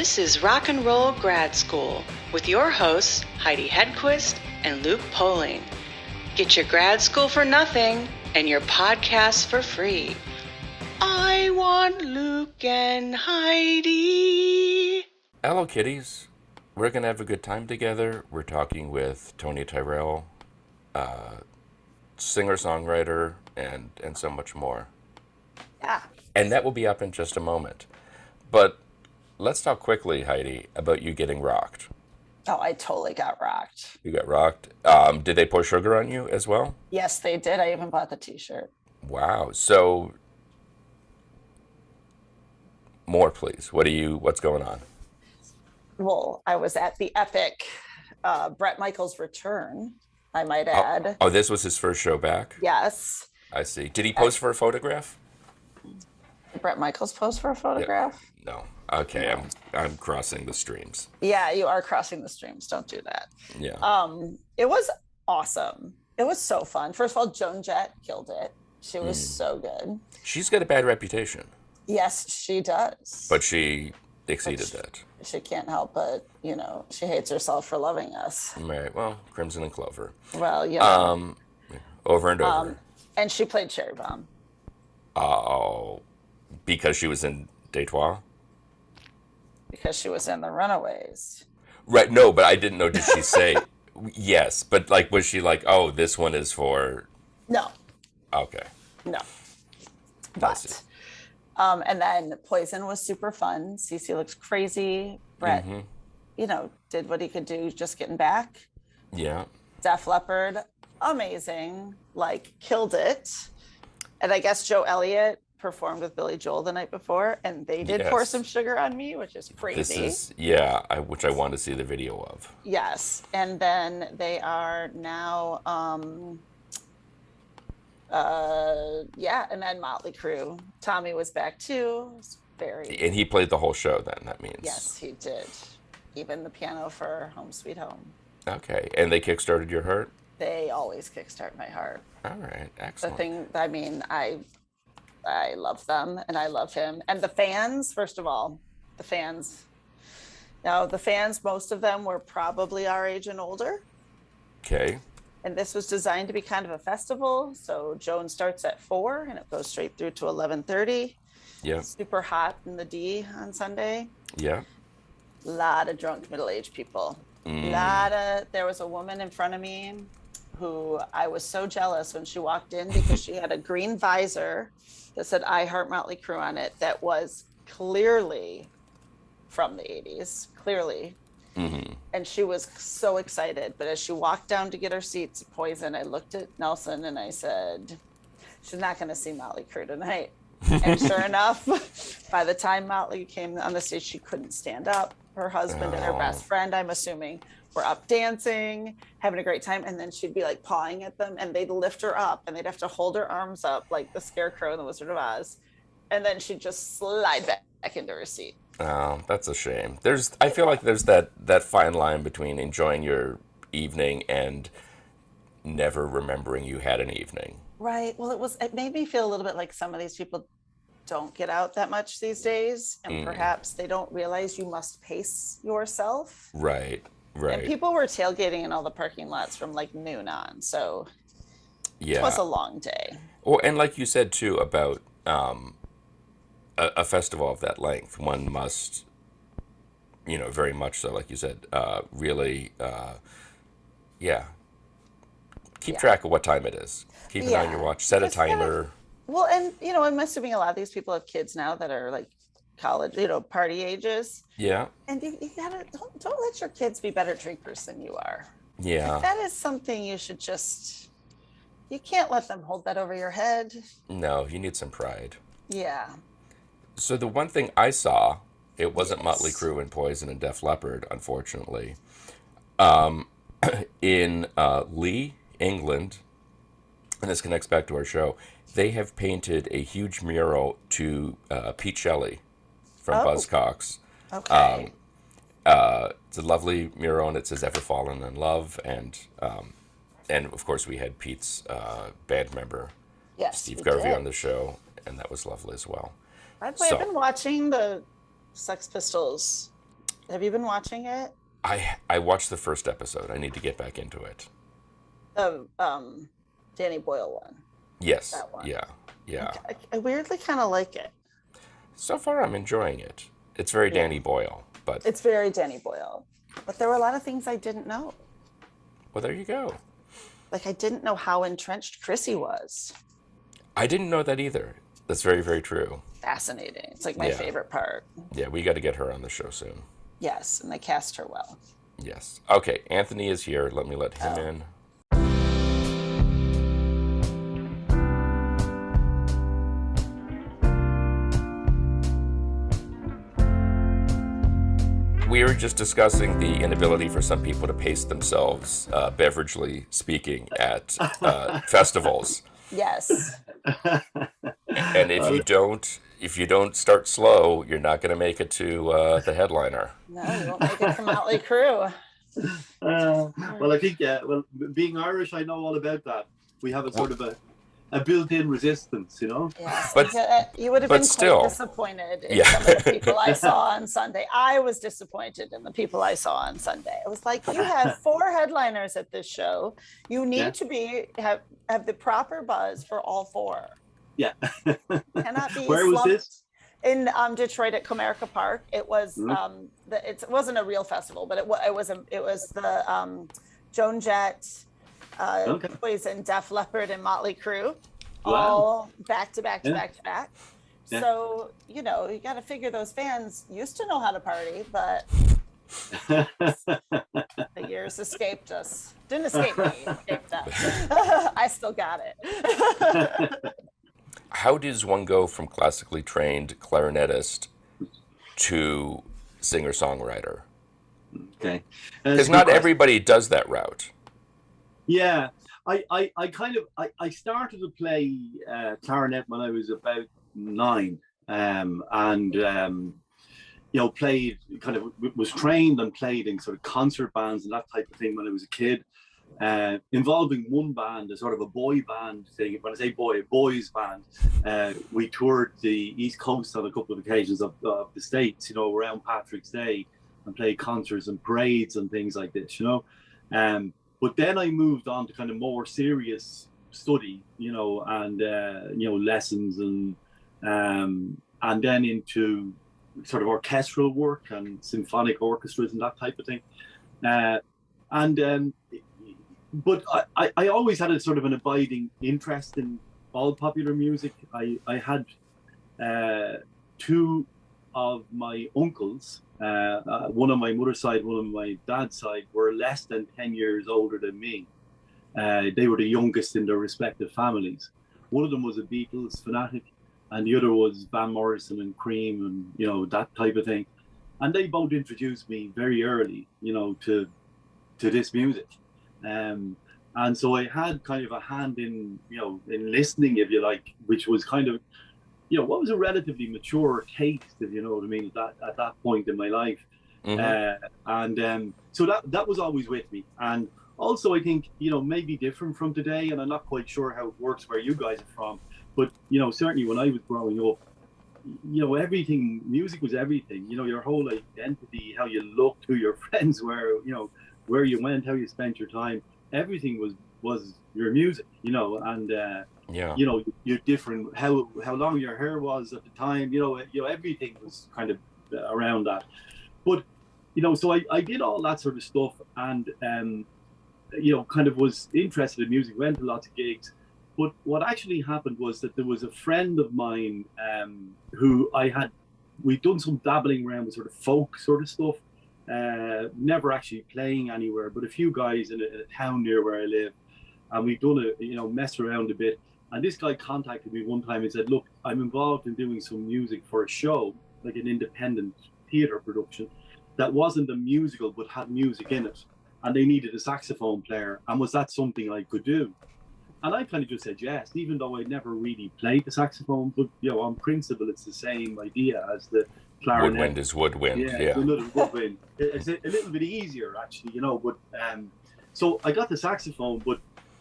This is Rock and Roll Grad School with your hosts, Heidi Hedquist and Luke Poling. Get your grad school for nothing and your podcast for free. I want Luke and Heidi. Hello, kiddies. We're going to have a good time together. We're talking with Tony Tyrrell, singer-songwriter, and so much more. Yeah. And that will be up in just a moment. But let's talk quickly, Heidi, about you getting rocked. Oh, I totally got rocked. You got rocked. Did they pour sugar on you as well? Yes, they did. I even bought the t-shirt. Wow. So, more, please. What's going on? Well, I was at the epic Bret Michaels return, I might add. Oh, this was his first show back? Yes. I see. Did he pose for a photograph? Did Bret Michaels pose for a photograph? Yeah. No. Okay, No. I'm crossing the streams. Yeah, you are crossing the streams. Don't do that. Yeah. It was awesome. It was so fun. First of all, Joan Jett killed it. She was so good. She's got a bad reputation. Yes, she does. But she exceeded that. She can't help but, she hates herself for loving us. Right. Well, Crimson and Clover. Well, Over and over. And she played Cherry Bomb. Oh, because she was in Detroit? Because she was in The Runaways. Right. No, but I didn't know. Did she say yes? But was she like, oh, this one is for? No. Okay. No. I But see. and then Poison was super fun. Cece looks crazy. Brett, did what he could do just getting back. Yeah. Def Leppard, amazing. Killed it. And I guess Joe Elliott performed with Billy Joel the night before, and they did pour Yes. some sugar on me, which is crazy. Which I want to see the video of. Yes. And then they are now and then Motley Crue. Tommy was back too. It was And he played the whole show then, that means. Yes, he did. Even the piano for Home Sweet Home. Okay. And they kickstarted your heart? They always kickstart my heart. All right. The Excellent. thing, I love them and I love him. And the fans, first of all, most of them were probably our age and older. Okay. And this was designed to be kind of a festival. So Joan starts at 4 and it goes straight through to 11:30. Yeah. Super hot in the D on Sunday. Yeah. A lot of drunk middle-aged people. There was a woman in front of me who I was so jealous when she walked in because she had a green visor that said I Heart Motley Crue on it that was clearly from the 80s, clearly. Mm-hmm. And she was so excited. But as she walked down to get her seats at Poison, I looked at Nelson and I said, she's not going to see Motley Crue tonight. And sure enough, by the time Motley came on the stage, she couldn't stand up. Her husband and her best friend, I'm assuming, were up dancing, having a great time. And then she'd be pawing at them and they'd lift her up and they'd have to hold her arms up like the Scarecrow in The Wizard of Oz. And then she'd just slide back into her seat. Oh, that's a shame. I feel like there's that fine line between enjoying your evening and never remembering you had an evening. Right. Well, it made me feel a little bit like some of these people don't get out that much these days. And perhaps they don't realize you must pace yourself. Right. And people were tailgating in all the parking lots from noon on. So it was a long day. Well, and like you said, too, about a festival of that length, one must, very much so, like you said, really, keep track of what time it is. Keep it on your watch. Set a timer. Well, and, I'm assuming a lot of these people have kids now that are college, party ages. Yeah. And you gotta, don't let your kids be better drinkers than you are. Yeah. That is something you should you can't let them hold that over your head. No, you need some pride. Yeah. So the one thing I saw, it wasn't Motley Crue and Poison and Def Leppard, unfortunately. In Lee, England, and this connects back to our show, they have painted a huge mural to Pete Shelley from Buzzcocks. Okay. It's a lovely mural, and it says "Ever Fallen in Love," and of course we had Pete's band member Steve Garvey on the show, and that was lovely as well. By the way, I've been watching the Sex Pistols Have you been watching it? I watched the first episode. I need to get back into it. The Danny Boyle one. Yes. That one. Yeah. Yeah. I weirdly kind of like it. So far, I'm enjoying it. It's very Danny Boyle, but it's very Danny Boyle. But there were a lot of things I didn't know. Well, there you go. Like, I didn't know how entrenched Chrissy was. I didn't know that either. That's very, very true. Fascinating. It's like my favorite part. Yeah, we got to get her on the show soon. Yes, and they cast her well. Yes. Okay, Anthony is here. Let me let him in. We were just discussing the inability for some people to pace themselves, beveragely speaking, at festivals. Yes. And if you don't start slow, you're not going to make it to the headliner. No, you won't make it to Motley Crue. Well, I think being Irish, I know all about that. We have a sort of a built-in resistance, you know. Yes, but you would have been quite disappointed in some of the people I saw on Sunday. I was disappointed in the people I saw on Sunday. I was like, you have 4 headliners at this show. You need to have the proper buzz for all 4. Yeah. Cannot be. Where was this? In Detroit at Comerica Park. It was it wasn't a real festival, but it was the Joan Jett, Poison, Def Leppard, and Motley Crue, all back to back to back to back. Yeah. So you got to figure those fans used to know how to party, but the years escaped us. Didn't escape me, escaped us. I still got it. How does one go from classically trained clarinetist to singer-songwriter? Okay. Because not everybody does that route. Yeah. I started to play clarinet when I was about 9, played, was trained and played in sort of concert bands and that type of thing when I was a kid. Involving one band, a sort of a boy band thing. When I say boy, a boys band, we toured the East Coast on a couple of occasions of the States, around Patrick's Day, and played concerts and parades and things like this, But then I moved on to kind of more serious study, and lessons and then into sort of orchestral work and symphonic orchestras and that type of thing. But I always had a sort of an abiding interest in all popular music. I had 2 of my uncles, one on my mother's side, one on my dad's side, were less than 10 years older than me. They were the youngest in their respective families. One of them was a Beatles fanatic, and the other was Van Morrison and Cream and, that type of thing. And they both introduced me very early, to this music. And so I had kind of a hand in, in listening, if you like, which was kind of, what was a relatively mature taste, if you know what I mean, at that point in my life. Mm-hmm. So that was always with me. And also I think, maybe different from today, and I'm not quite sure how it works where you guys are from, but, certainly when I was growing up, everything, music was everything, your whole identity, how you looked, who your friends were, where you went, how you spent your time, everything was your music, and you're different, how long your hair was at the time, everything was kind of around that. But so I did all that sort of stuff, and kind of was interested in music, went to lots of gigs. But what actually happened was that there was a friend of mine who we'd done some dabbling around with sort of folk sort of stuff. Never actually playing anywhere, but a few guys in a town near where I live, and we've done messed around a bit. And this guy contacted me one time and said, "Look, I'm involved in doing some music for a show, like an independent theater production, that wasn't a musical but had music in it, and they needed a saxophone player, and was that something I could do?" And I kind of just said yes, even though I never really played the saxophone, but on principle it's the same idea as the clarinet. Woodwind is woodwind. Yeah. It's a little woodwind. It's a little bit easier actually, but so I got the saxophone, but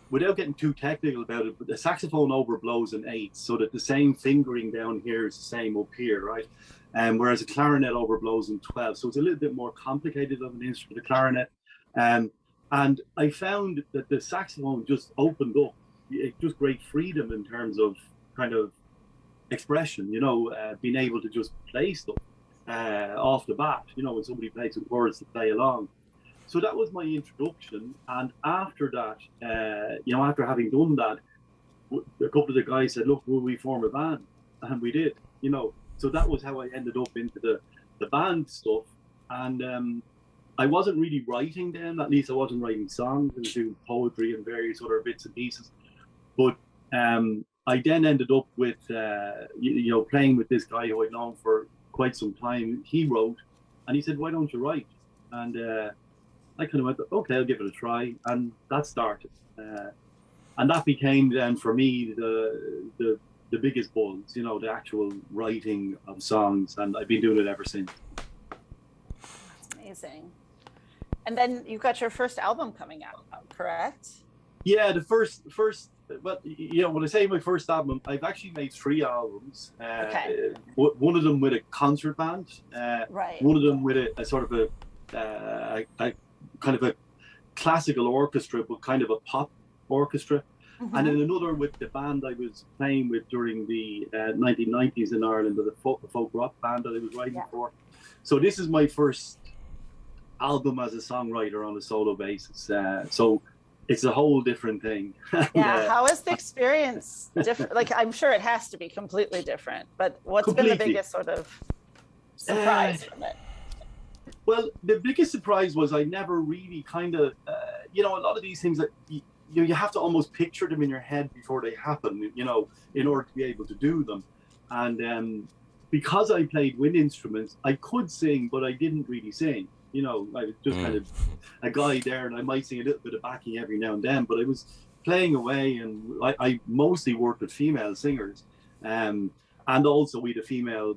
without getting too technical about it, but the saxophone overblows an 8, so that the same fingering down here is the same up here, right? whereas a clarinet overblows in 12. So it's a little bit more complicated of an instrument, the clarinet. And I found that the saxophone just opened up, just great freedom in terms of kind of expression, being able to just play stuff off the bat, when somebody plays with words to play along. So that was my introduction. And after that, after having done that, a couple of the guys said, look, will we form a band? And we did, So that was how I ended up into the band stuff. And I wasn't really writing then, at least I wasn't writing songs. I was doing poetry and various other bits and pieces. But I then ended up with, playing with this guy who I'd known for quite some time. He wrote, and he said, why don't you write? And I kind of went, okay, I'll give it a try. And that started. And that became then for me the biggest buzz, the actual writing of songs. And I've been doing it ever since. That's amazing. And then you got your first album coming out, correct? Yeah, the first, but when I say my first album, I've actually made 3 albums. Okay. One of them with a concert band. Right. One of them with a sort of a kind of a classical orchestra, but kind of a pop orchestra. Mm-hmm. And then another with the band I was playing with during the 1990s in Ireland, the folk rock band that I was writing for. So this is my first album as a songwriter on a solo basis. So it's a whole different thing. Yeah. How is the experience different? Like, I'm sure it has to be completely different, but what's been the biggest sort of surprise from it? Well, the biggest surprise was I never really kind of, a lot of these things that you have to almost picture them in your head before they happen, in order to be able to do them. And because I played wind instruments, I could sing, but I didn't really sing. I was just kind of a guy there, and I might sing a little bit of backing every now and then, but I was playing away, and I mostly worked with female singers. And also we had a female,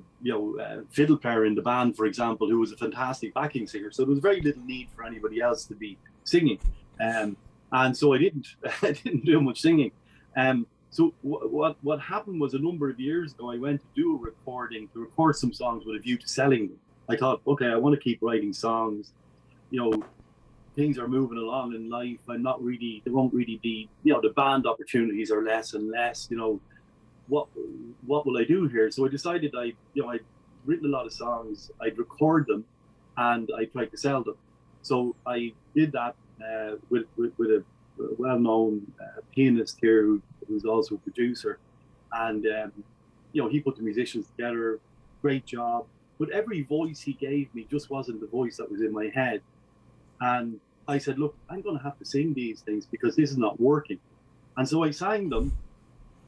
fiddle player in the band, for example, who was a fantastic backing singer. So there was very little need for anybody else to be singing. And so I didn't do much singing. So what happened was a number of years ago, I went to do a recording, to record some songs with a view to selling them. I thought, okay, I want to keep writing songs. Things are moving along in life. There won't really be, the band opportunities are less and less. What will I do here? So I decided I'd written a lot of songs, I'd record them, and I tried to sell them. So I did that with a well-known pianist here who's also a producer, and he put the musicians together. Great job. But every voice he gave me just wasn't the voice that was in my head. And I said, look, I'm going to have to sing these things because this is not working. And so I sang them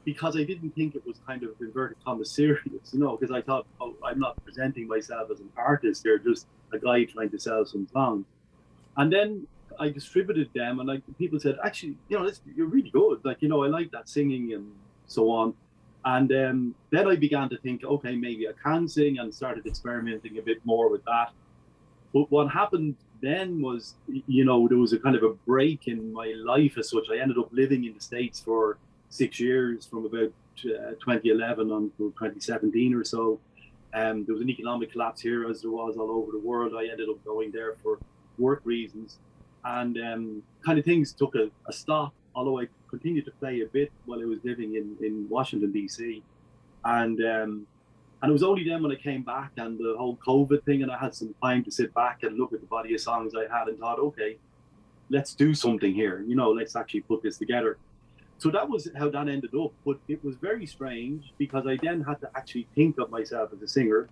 because I didn't think it was kind of inverted commas serious, because I thought, I'm not presenting myself as an artist. They're just a guy trying to sell some songs. And then I distributed them, and people said, actually, you're really good. I like that singing and so on. And then I began to think, okay, maybe I can sing, and started experimenting a bit more with that. But what happened then was, there was a kind of a break in my life as such. I ended up living in the States for 6 years, from about 2011 until 2017 or so. There was an economic collapse here, as there was all over the world. I ended up going there for work reasons. And kind of things took a stop, although I continued to play a bit while I was living in Washington, D.C. And it was only then when I came back and the whole COVID thing, and I had some time to sit back and look at the body of songs I had and thought, okay, let's do something here. Let's actually put this together. So that was how that ended up. But it was very strange because I then had to actually think of myself as a singer.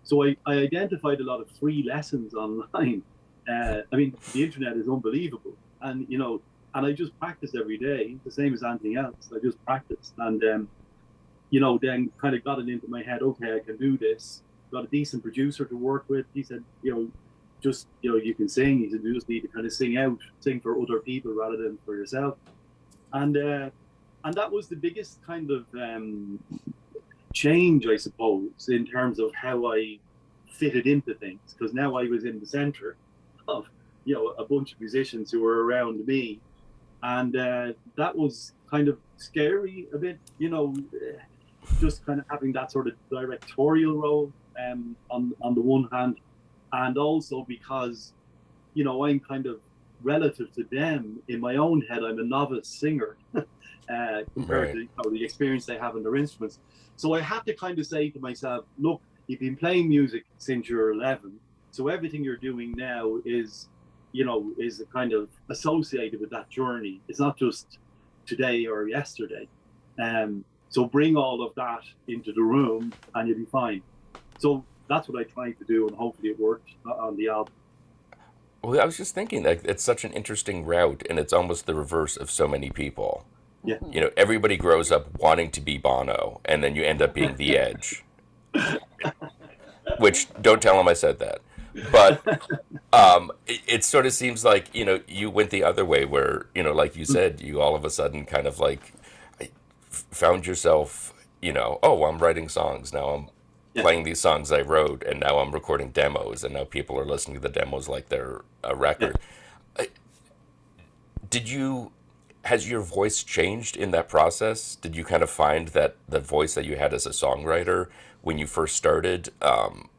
So I identified a lot of free lessons online. The internet is unbelievable. And, and I just practiced every day, the same as anything else. I just practiced. And, then kind of got it into my head, okay, I can do this. Got a decent producer to work with. He said, you can sing. He said, you just need to kind of sing for other people rather than for yourself. And that was the biggest kind of change, I suppose, in terms of how I fitted into things. Because now I was in the center of, a bunch of musicians who were around me. And that was kind of scary a bit, just kind of having that sort of directorial role. on the one hand, and also because, you know, I'm kind of relative to them in my own head. I'm a novice singer compared to, you know, the experience they have in their instruments. So I have to kind of say to myself, look, you've been playing music since you're 11, so everything you're doing now is, you know, is kind of associated with that journey. It's not just today or yesterday. So bring all of that into the room and you'll be fine. So that's what I tried to do, and hopefully it worked on the album. Well, I was just thinking that it's such an interesting route, and it's almost the reverse of so many people. Yeah. You know, everybody grows up wanting to be Bono, and then you end up being The Edge. Which, don't tell him I said that. But it sort of seems like, you know, you went the other way where, you know, like you said, you all of a sudden kind of like found yourself, you know, oh, I'm writing songs. Now I'm playing these songs I wrote, and now I'm recording demos, and now people are listening to the demos like they're a record. Has your voice changed in that process? Did you kind of find that the voice that you had as a songwriter when you first started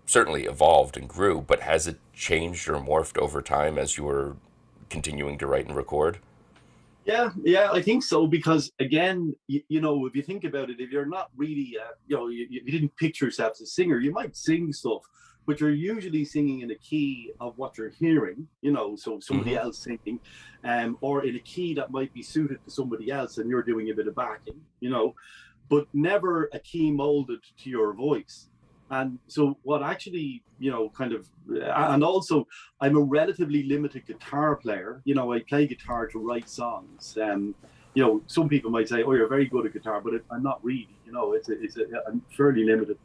certainly evolved and grew, but has it changed or morphed over time as you were continuing to write and record? Yeah, I think so, because again, you know, if you think about it, if you're not really, you know, you didn't picture yourself as a singer, you might sing stuff, but you're usually singing in a key of what you're hearing, you know, so somebody else singing, or in a key that might be suited to somebody else, and you're doing a bit of backing, you know, but never a key molded to your voice. And so what actually, you know, kind of, and also I'm a relatively limited guitar player. You know, I play guitar to write songs. You know, some people might say, oh, you're very good at guitar, but I'm not really, you know, I'm fairly limited.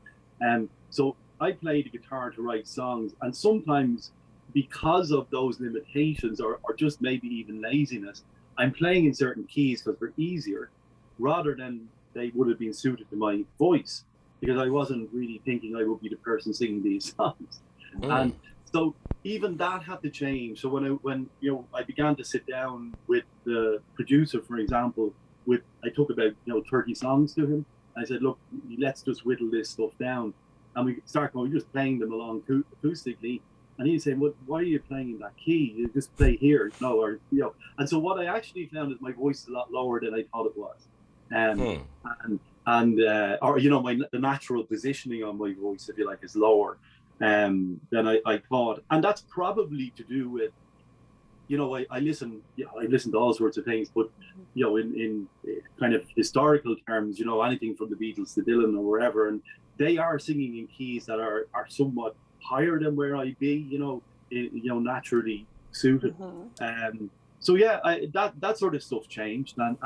So I play the guitar to write songs. And sometimes because of those limitations or just maybe even laziness, I'm playing in certain keys because they're easier rather than they would have been suited to my voice, because I wasn't really thinking I would be the person singing these songs. And so even that had to change. So when you know, I began to sit down with the producer, for example, I took about, you know, 30 songs to him. I said, look, let's just whittle this stuff down. And we we're just playing them along acoustically. And he's saying, well, why are you playing in that key? You just play here, you know, or, you know. And so what I actually found is my voice is a lot lower than I thought it was. Or, you know, the natural positioning on my voice, if you like, is lower than I thought. And that's probably to do with, you know, I listen to all sorts of things, but, you know, in kind of historical terms, you know, anything from the Beatles to Dylan or wherever, and they are singing in keys that are somewhat higher than where I be, you know, naturally suited. So yeah, that sort of stuff changed, and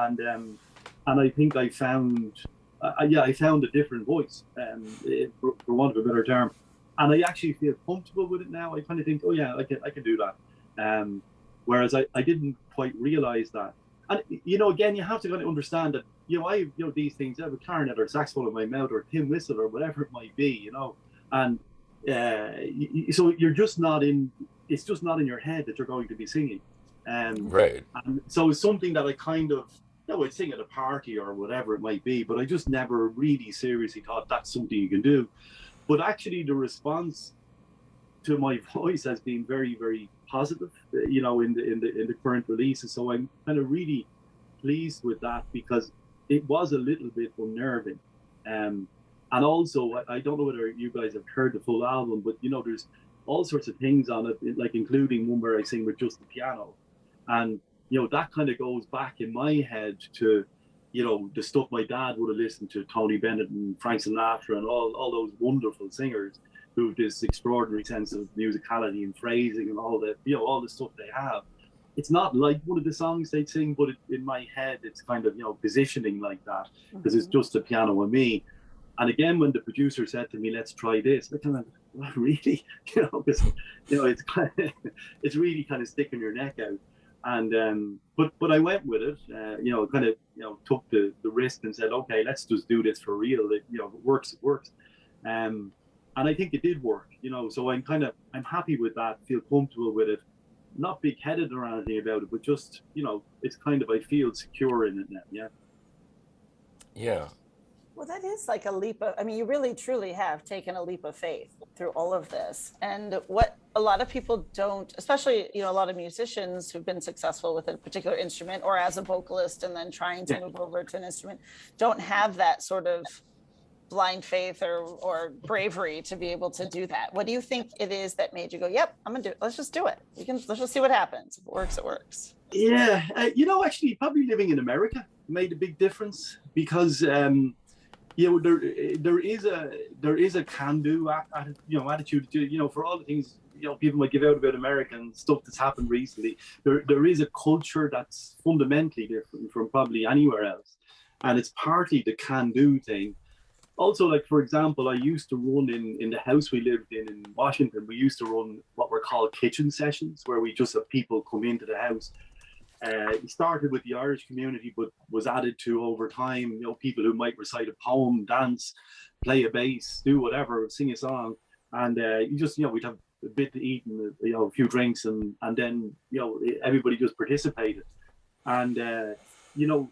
I think I found a different voice, for want of a better term, and I actually feel comfortable with it now. I kind of think, oh yeah, I can do that. Whereas I didn't quite realize that. And, you know, again, you have to kind of understand that, you know, these things, I have a clarinet or saxophone in my mouth or tin whistle or whatever it might be, you know, and so you're just not it's just not in your head that you're going to be singing. Right. And so it's something that I kind of, you know, I'd sing at a party or whatever it might be, but I just never really seriously thought that's something you can do. But actually the response to my voice has been very, very positive, you know, in the current releases. So I'm kind of really pleased with that, because it was a little bit unnerving. And also, I don't know whether you guys have heard the full album, but, you know, there's all sorts of things on it, like including one where I sing with just the piano. And, you know, that kind of goes back in my head to, you know, the stuff my dad would have listened to, Tony Bennett and Frank Sinatra and all those wonderful singers who have this extraordinary sense of musicality and phrasing and all the, you know, all the stuff they have. It's not like one of the songs they'd sing, but in my head, it's kind of, you know, positioning like that, because it's just a piano and me. And again, when the producer said to me, let's try this, I kind of, well, really? You know, because, you know, it's kind of, it's really kind of sticking your neck out. And, but I went with it, you know, kind of, you know, took the risk and said, okay, let's just do this for real. It, you know, if it works, it works. And I think it did work, you know, so I'm happy with that, feel comfortable with it, not big-headed or anything about it, but just, you know, it's kind of, I feel secure in it now, yeah. Yeah. Well, that is like a leap of, I mean, you really truly have taken a leap of faith through all of this. And what a lot of people don't, especially, you know, a lot of musicians who've been successful with a particular instrument or as a vocalist and then trying to move over to an instrument, don't have that sort of blind faith or bravery to be able to do that. What do you think it is that made you go, yep, I'm gonna do it. Let's just do it. Let's just see what happens. If it works, it works. Yeah, you know, actually, probably living in America made a big difference because, you know, there is a can-do attitude to, you know, for all the things, you know, people might give out about American stuff that's happened recently. There is a culture that's fundamentally different from probably anywhere else, and it's partly the can-do thing. Also, like, for example, I used to run in the house we lived in Washington. We used to run what were called kitchen sessions, where we just have people come into the house. It started with the Irish community, but was added to over time. You know, people who might recite a poem, dance, play a bass, do whatever, sing a song, and you just, you know, we'd have a bit to eat and, you know, a few drinks, and then, you know, everybody just participated. And you know,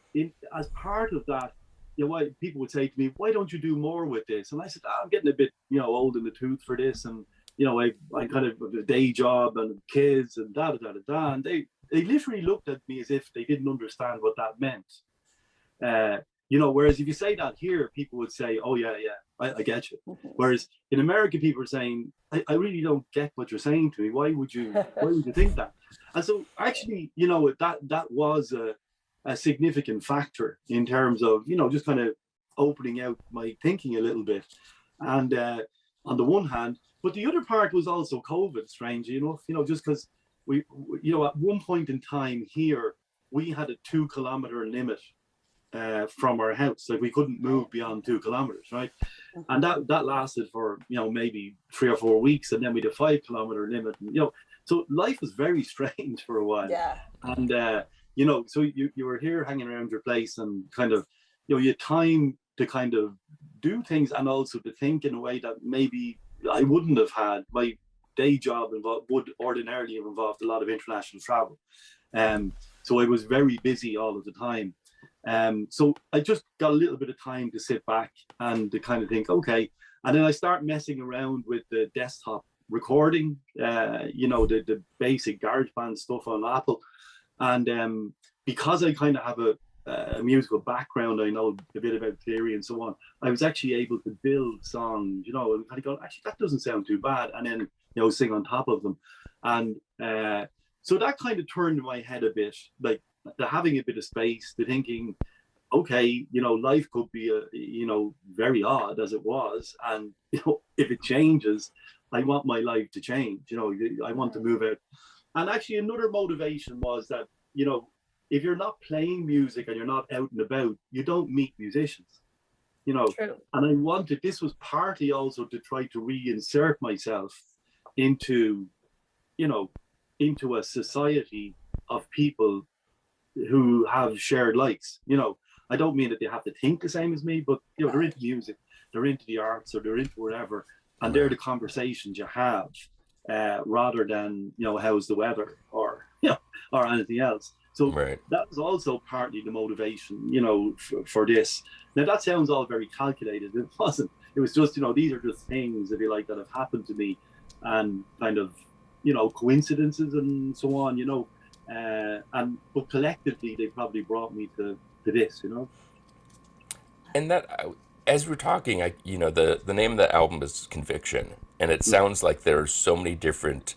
as part of that, you know, people would say to me, "Why don't you do more with this?" And I said, "I'm getting a bit, you know, old in the tooth for this, and, you know, I kind of have a day job and kids and da da da da da." And they literally looked at me as if they didn't understand what that meant. You know, whereas if you say that here, people would say, "Oh yeah, I get you." Whereas in America, people are saying, I really don't get what you're saying to me. Why would you think that? And so actually, you know, that was a significant factor in terms of, you know, just kind of opening out my thinking a little bit. And on the one hand, but the other part was also COVID, strangely enough, you know, just because we, you know, at one point in time here, we had a 2 kilometer limit from our house. Like, we couldn't move beyond 2 kilometers, right? And that lasted for, you know, maybe 3 or 4 weeks, and then we had a 5 kilometer limit, and, you know, so life was very strange for a while. Yeah. And you know, so you were here hanging around your place, and kind of, you know, you had time to kind of do things, and also to think in a way that maybe I wouldn't have had. My day job would ordinarily have involved a lot of international travel. So I was very busy all of the time. So I just got a little bit of time to sit back and to kind of think, okay. And then I start messing around with the desktop recording, you know, the basic GarageBand stuff on Apple. And because I kind of have a musical background, I know a bit about theory and so on, I was actually able to build songs, you know, and kind of go, actually, that doesn't sound too bad. And then, you know, sing on top of them. And so that kind of turned my head a bit, like, the having a bit of space, to thinking, okay, you know, life could be, you know, very odd as it was. And, you know, if it changes, I want my life to change, you know, I want to move out. And actually another motivation was that, you know, if you're not playing music and you're not out and about, you don't meet musicians, you know. True. And this was partly also to try to reinsert myself into, you know, into a society of people who have shared likes. You know, I don't mean that they have to think the same as me, but, you know, they're into music, they're into the arts, or they're into whatever, and they're the conversations you have. Rather than, you know, how's the weather, or, you know, or anything else. So that was also partly the motivation, you know, for this. Now, that sounds all very calculated. It wasn't. It was just, you know, these are just things, if you like, that have happened to me, and kind of, you know, coincidences and so on, you know. But collectively, they probably brought me to this, you know. And that, as we're talking, you know, the name of the album is Conviction, and it sounds like there's so many different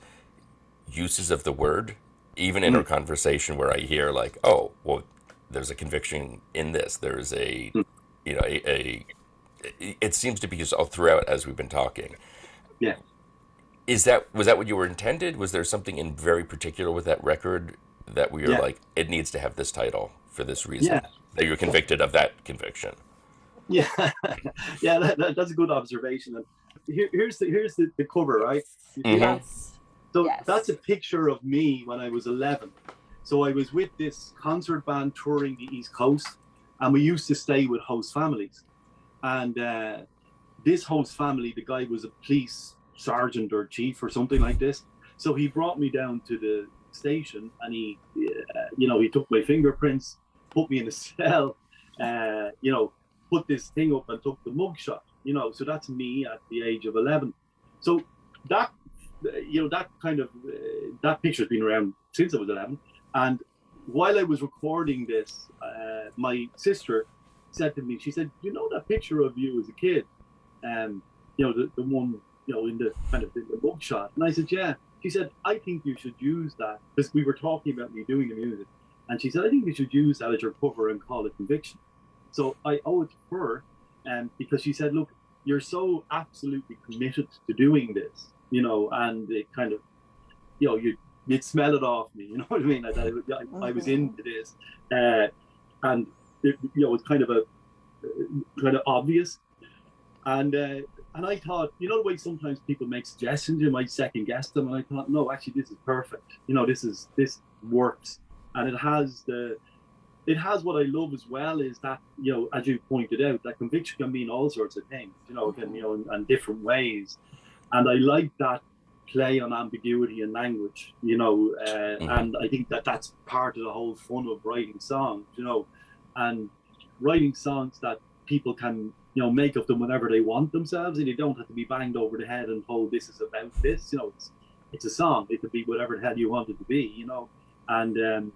uses of the word, even in our conversation, where I hear like, oh, well, there's a conviction in this. There's a, you know, it seems to be used all throughout as we've been talking. Yeah. Was that what you were intended? Was there something in very particular with that record that we were like, it needs to have this title for this reason? That you're convicted of that conviction? Yeah, yeah, that's a good observation. And here's the cover, right? Yes. So that's a picture of me when I was 11. So I was with this concert band touring the East Coast, and we used to stay with host families. And this host family, the guy was a police sergeant or chief or something like this. So he brought me down to the station, and he, you know, he took my fingerprints, put me in a cell, you know, put this thing up and took the mugshot, you know. So that's me at the age of 11. So that, you know, that kind of, that picture's been around since I was 11. And while I was recording this, my sister said to me, she said, you know that picture of you as a kid? You know, the one, you know, in the kind of the mugshot. And I said, yeah. She said, I think you should use that, because we were talking about me doing the music. And she said, I think you should use that as your cover and call it Conviction. So I owe it to her, because she said, look, you're so absolutely committed to doing this, you know, and it kind of, you know, you'd smell it off me, you know what I mean? I was into this, and it, you know, it's kind of obvious. And I thought, you know, the way sometimes people make suggestions, you might second guess them. And I thought, no, actually, this is perfect. You know, this works. And it has what I love as well, is that, you know, as you pointed out, that conviction can mean all sorts of things, you know, can, you know, in different ways. And I like that play on ambiguity and language, you know, and I think that that's part of the whole fun of writing songs, you know, and writing songs that people can, you know, make of them whenever they want themselves, and you don't have to be banged over the head and told this is about this, you know. It's a song, it could be whatever the hell you want it to be, you know. And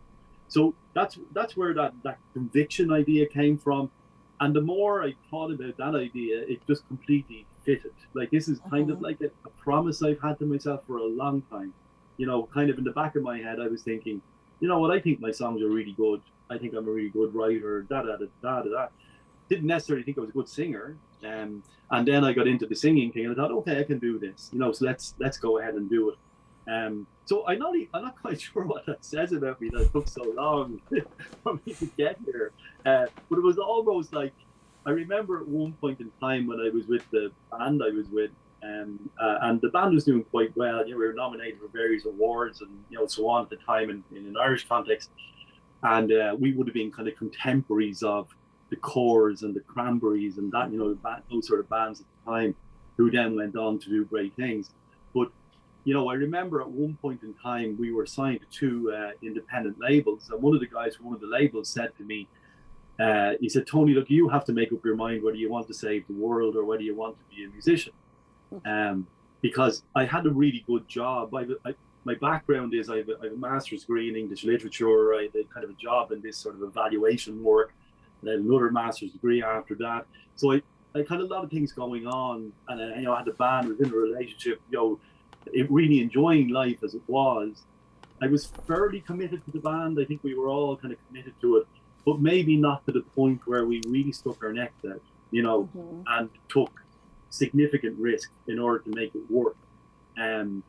so that's where that conviction idea came from. And the more I thought about that idea, it just completely fitted. Like, this is kind of like a promise I've had to myself for a long time, you know. Kind of in the back of my head, I was thinking, you know what, I think my songs are really good, I think I'm a really good writer, didn't necessarily think I was a good singer, and then I got into the singing thing, and I thought, okay, I can do this, you know, so let's go ahead and do it. So I'm not quite sure what that says about me, that it took so long for me to get here, but it was almost like, I remember at one point in time when I was with the band I was with, and the band was doing quite well. You know, we were nominated for various awards and, you know, so on at the time in an Irish context, and we would have been kind of contemporaries of the Corrs and the Cranberries and that, you know, those sort of bands at the time, who then went on to do great things. But, you know, I remember at one point in time we were signed to two independent labels, and one of the guys from one of the labels said to me, he said, Tony, look, you have to make up your mind whether you want to save the world or whether you want to be a musician. Because I had a really good job. My background is I have a master's degree in English literature. I did kind of a job in this sort of evaluation work. I had another master's degree after that. So I had a lot of things going on, and you know, I had a band, was in a relationship, you know, really enjoying life as it was. I was fairly committed to the band. I think we were all kind of committed to it, but maybe not to the point where we really stuck our necks out, you know, and took significant risk in order to make it work. And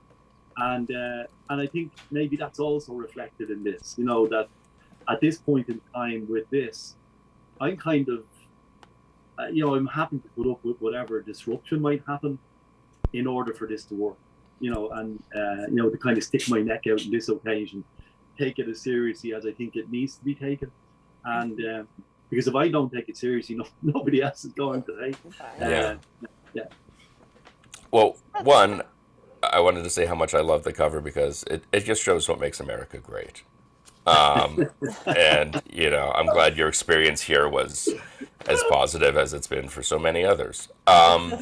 I think maybe that's also reflected in this, you know, that at this point in time with this, I'm kind of, you know, I'm happy to put up with whatever disruption might happen in order for this to work, you know, and, you know, to kind of stick my neck out on this occasion, take it as seriously as I think it needs to be taken. And because if I don't take it seriously, nobody else is going to take it. Yeah. Well, one, I wanted to say how much I love the cover, because it just shows what makes America great. And, you know, I'm glad your experience here was as positive as it's been for so many others. But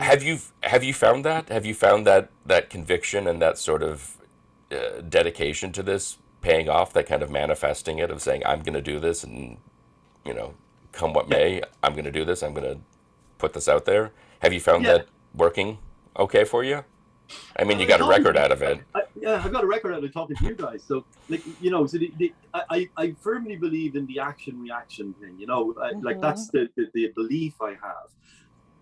have you found that? Have you found that conviction and that sort of dedication to this paying off, that kind of manifesting it, of saying, I'm going to do this, and, you know, come what may, I'm going to do this, I'm going to put this out there. Have you found that working okay for you? I mean, you got a record out of it. I got a record out of talking to you guys. So, like, you know, so I firmly believe in the action-reaction thing, you know, like that's the belief I have.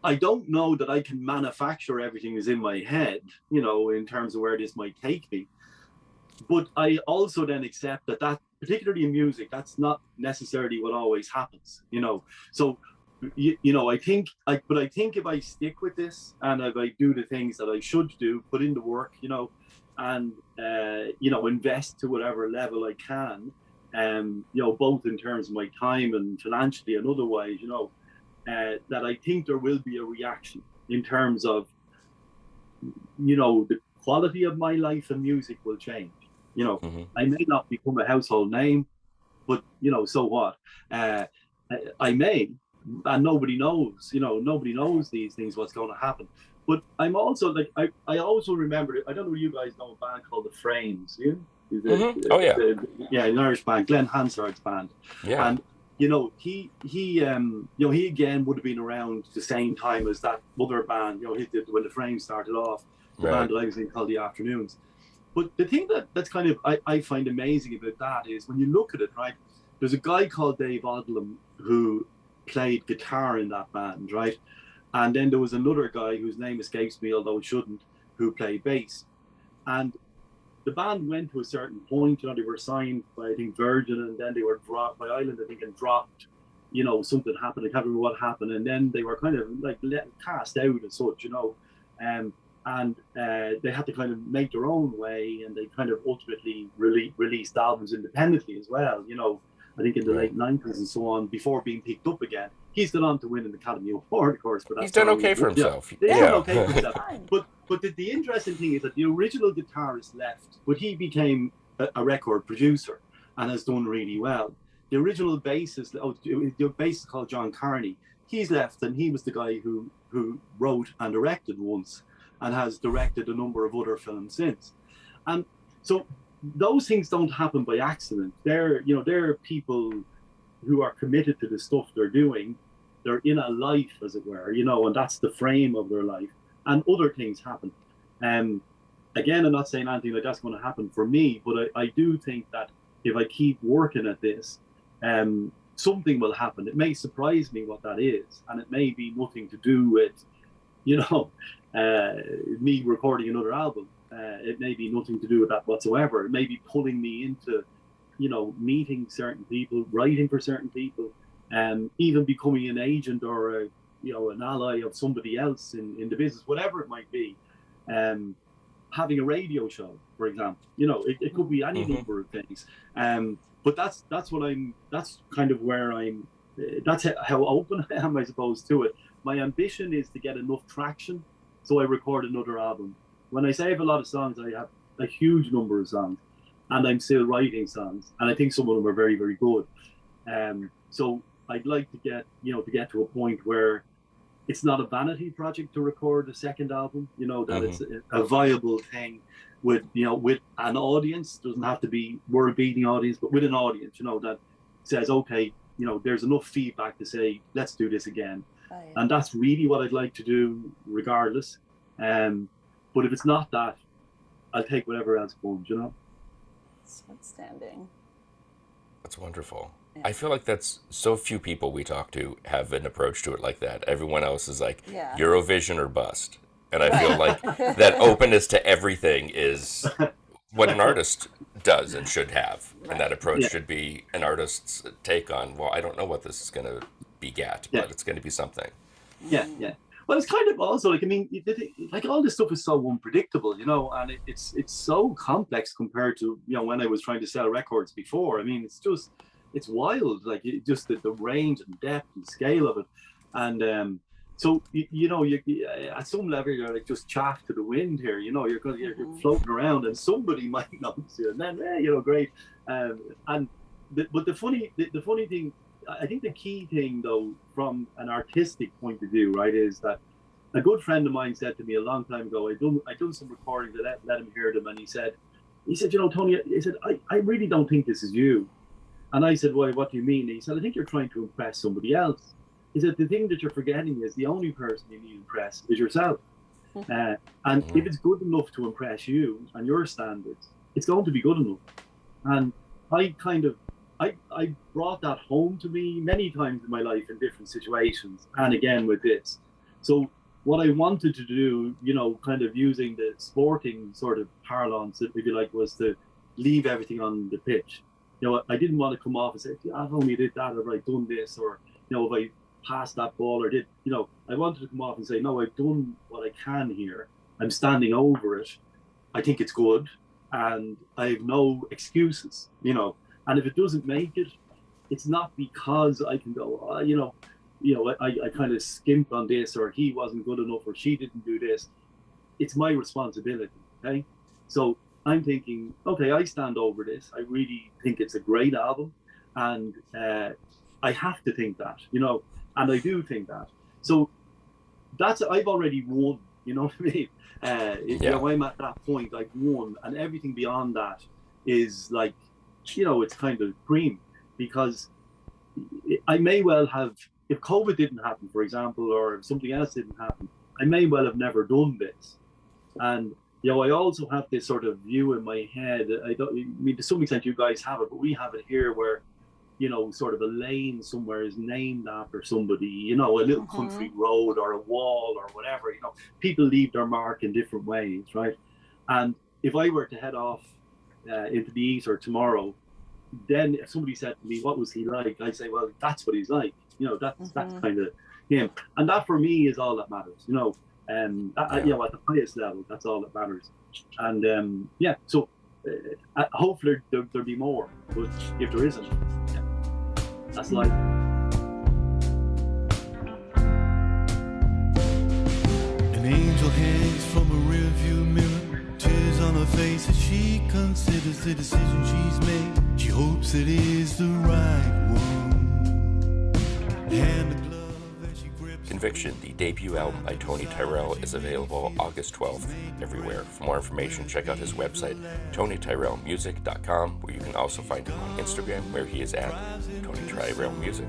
I don't know that I can manufacture everything that's in my head, you know, in terms of where this might take me. But I also then accept that particularly in music, that's not necessarily what always happens, you know. So, you know, I think if I stick with this, and if I do the things that I should do, put in the work, you know, and, you know, invest to whatever level I can, you know, both in terms of my time and financially and otherwise, you know, that I think there will be a reaction in terms of, you know, the quality of my life and music will change. You know, I may not become a household name, but so what? I may, and nobody knows. Nobody knows these things. What's going to happen? But I'm also like I also remember. I don't know if you guys know a band called the Frames. Oh yeah, yeah, an Irish band, Glenn Hansard's band. Yeah. And he again would have been around the same time as that other band. He did when the Frames started off. The band that I was in called the Afternoons. But the thing that's kind of I find amazing about that is when you look at it, right? There's a guy called Dave Odlum who played guitar in that band, right? And then there was another guy whose name escapes me, although it shouldn't, who played bass. And the band went to a certain point. They were signed by, I think, Virgin, and then they were dropped by Island, I think, and dropped. Something happened. I can't remember what happened. And then they were kind of like cast out as such, and they had to kind of make their own way, and they kind of ultimately released albums independently as well. I think in the late 90s and so on, before being picked up again. He's gone on to win an Academy Award, of course. But he's done okay for himself. Yeah, done okay for himself. But the interesting thing is that the original guitarist left, but he became a record producer and has done really well. The original bassist, the bassist called John Carney, he's left, and he was the guy who wrote and directed once, and has directed a number of other films since. And so those things don't happen by accident. They're people who are committed to the stuff they're doing. They're in a life, as it were, and that's the frame of their life. And other things happen. Again, I'm not saying anything like that's going to happen for me, but I do think that if I keep working at this, something will happen. It may surprise me what that is, and it may be nothing to do with, me recording another album. It may be nothing to do with that whatsoever. It may be pulling me into, meeting certain people, writing for certain people, even becoming an agent or an ally of somebody else in the business, whatever it might be. Having a radio show, for example, it could be any number of things. But that's kind of where I'm. That's how open I am, I suppose, to it. My ambition is to get enough traction so I record another album. When I say I have a lot of songs, I have a huge number of songs, and I'm still writing songs, and I think some of them are very, very good. So I'd like to get to a point where it's not a vanity project to record a second album. That it's a viable thing with an audience. It doesn't have to be world-beating audience, but with an audience, that says, okay, there's enough feedback to say, let's do this again. Oh, yeah. And that's really what I'd like to do, regardless. But if it's not that, I'll take whatever else comes, It's outstanding. That's wonderful. Yeah. I feel like that's so few people we talk to have an approach to it like that. Everyone else is like, Eurovision or bust. And I feel like that openness to everything is what an artist does and should have. Right. And that approach should be an artist's take on, well, I don't know what this is going to be at, but it's going to be something. Yeah, yeah. Well, it's kind of also like, like all this stuff is so unpredictable, and it's so complex compared to, when I was trying to sell records before. It's wild, like just the range and depth and scale of it. And so, you at some level, you're like just chaff to the wind here, you're floating around and somebody might notice you, and then, great. But the funny thing, I think the key thing, though, from an artistic point of view, right, is that a good friend of mine said to me a long time ago, I'd done some recordings, I let him hear them, and he said, Tony, he said, I really don't think this is you. And I said, why, what do you mean? And he said, I think you're trying to impress somebody else. He said, the thing that you're forgetting is the only person you need to impress is yourself. And if it's good enough to impress you and your standards, it's going to be good enough. And I brought that home to me many times in my life in different situations, and again with this. So what I wanted to do, kind of using the sporting sort of parlance, if you like, was to leave everything on the pitch. I didn't want to come off and say, I've only did that, or I've done this, or, if I passed that ball or did, I wanted to come off and say, no, I've done what I can here. I'm standing over it. I think it's good, and I have no excuses, And if it doesn't make it, it's not because I can go, I kind of skimped on this, or he wasn't good enough, or she didn't do this. It's my responsibility, okay? So I'm thinking, okay, I stand over this. I really think it's a great album. And I have to think that, you know, and I do think that. So I've already won, you know what I mean? You know, I'm at that point, I've won, and everything beyond that is like, you know, it's kind of cream, because I may well have, if COVID didn't happen, for example, or if something else didn't happen, I may well have never done this. And, you know, I also have this sort of view in my head. I mean, to some extent you guys have it, but we have it here where, you know, sort of a lane somewhere is named after somebody, you know, a little country road or a wall or whatever, you know, people leave their mark in different ways, right? And if I were to head off into the ether tomorrow, then if somebody said to me, what was he like? I'd say, well, that's what he's like. You know, that's kind of him. And that for me is all that matters, you know. You know, at the highest level, that's all that matters. And so hopefully there'll be more. But if there isn't, that's life. An angel hangs from a rearview mirror, tears on her face as she considers the decision she's made. She hopes it is the right one. And the glove that she grips. Conviction, the debut album by Tony Tyrrell, is available August 12th everywhere. For more information, check out his website, TonyTyrrellMusic.com, where you can also find him on Instagram, where he is at Tony Tyrrell Music.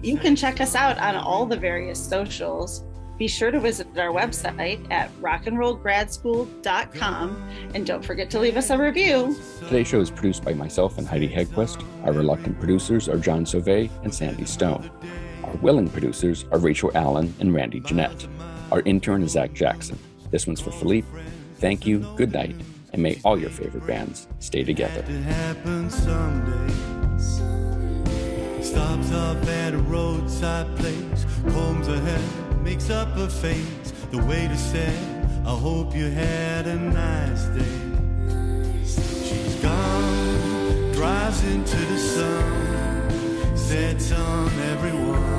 You can check us out on all the various socials. Be sure to visit our website at rockandrollgradschool.com, and don't forget to leave us a review. Today's show is produced by myself and Heidi Hedquist. Our reluctant producers are John Sauvé and Sandy Stone. Our willing producers are Rachel Allen and Randy Jeanette. Our intern is Zach Jackson. This one's for Philippe. Thank you, good night, and may all your favorite bands stay together. It happens someday. Stops off at a roadside place, combs her hair, makes up her face. The waiter said, I hope you had a nice day. She's gone, drives into the sun, sets on everyone.